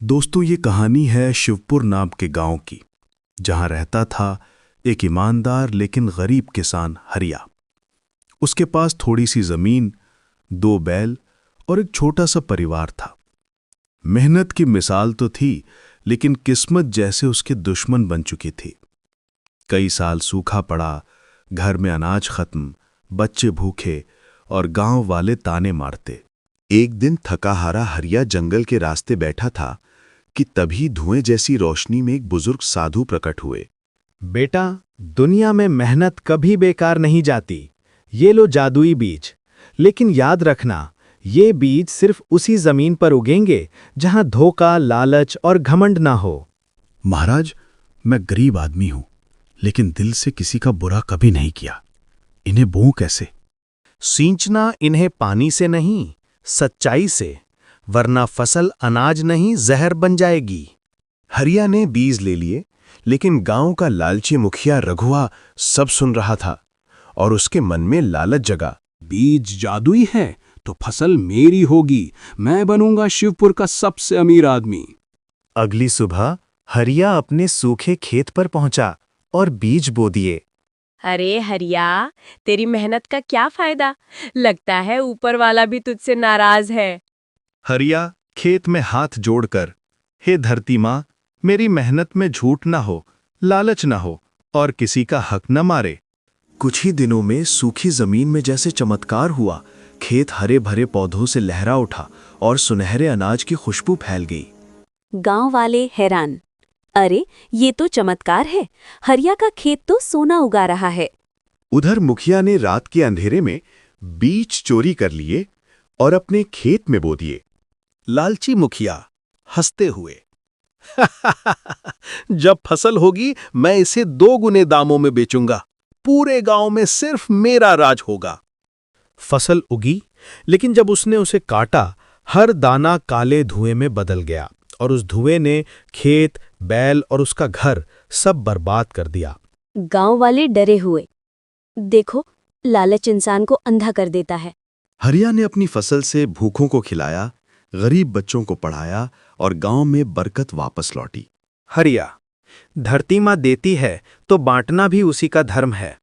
दोस्तों, ये कहानी है शिवपुर नाम के गांव की, जहां रहता था एक ईमानदार लेकिन गरीब किसान हरिया। उसके पास थोड़ी सी जमीन, 2 बैल और एक छोटा सा परिवार था। मेहनत की मिसाल तो थी, लेकिन किस्मत जैसे उसके दुश्मन बन चुकी थी। कई साल सूखा पड़ा, घर में अनाज खत्म, बच्चे भूखे और गांव वाले ताने मारते। एक दिन थका हारा हरिया जंगल के रास्ते बैठा था कि तभी धुएं जैसी रोशनी में एक बुजुर्ग साधु प्रकट हुए। बेटा, दुनिया में मेहनत कभी बेकार नहीं जाती। ये लो जादुई बीज, लेकिन याद रखना, ये बीज सिर्फ उसी जमीन पर उगेंगे जहां धोखा, लालच और घमंड ना हो। महाराज, मैं गरीब आदमी हूं, लेकिन दिल से किसी का बुरा कभी नहीं किया। इन्हें बोऊं कैसे? सींचना इन्हें पानी से नहीं, सच्चाई से, वरना फसल अनाज नहीं जहर बन जाएगी। हरिया ने बीज ले लिए, लेकिन गांव का लालची मुखिया रघुआ सब सुन रहा था और उसके मन में लालच जगा। बीज जादुई है तो फसल मेरी होगी। मैं बनूंगा शिवपुर का सबसे अमीर आदमी। अगली सुबह हरिया अपने सूखे खेत पर पहुंचा और बीज बो दिए। अरे हरिया, तेरी मेहनत का क्या फायदा? लगता है ऊपर वाला भी तुझसे नाराज है। हरिया खेत में हाथ जोड़कर, हे धरती माँ, मेरी मेहनत में झूठ ना हो, लालच ना हो और किसी का हक न मारे। कुछ ही दिनों में सूखी जमीन में जैसे चमत्कार हुआ। खेत हरे भरे पौधों से लहरा उठा और सुनहरे अनाज की खुशबू फैल गई। गांव वाले हैरान। अरे, ये तो चमत्कार है। हरिया का खेत तो सोना उगा रहा है। उधर मुखिया ने रात के अंधेरे में बीज चोरी कर लिए और अपने खेत में बो दिए। लालची मुखिया हंसते हुए, जब फसल होगी मैं इसे 2 गुने दामों में बेचूंगा। पूरे गांव में सिर्फ मेरा राज होगा। फसल उगी, लेकिन जब उसने उसे काटा, हर दाना काले धुएं में बदल गया और उस धुएं ने खेत, बैल और उसका घर सब बर्बाद कर दिया। गांव वाले डरे हुए। देखो, लालच इंसान को अंधा कर देता है। हरिया ने अपनी फसल से भूखों को खिलाया, गरीब बच्चों को पढ़ाया और गांव में बरकत वापस लौटी। हरिया, धरती माँ देती है तो बांटना भी उसी का धर्म है।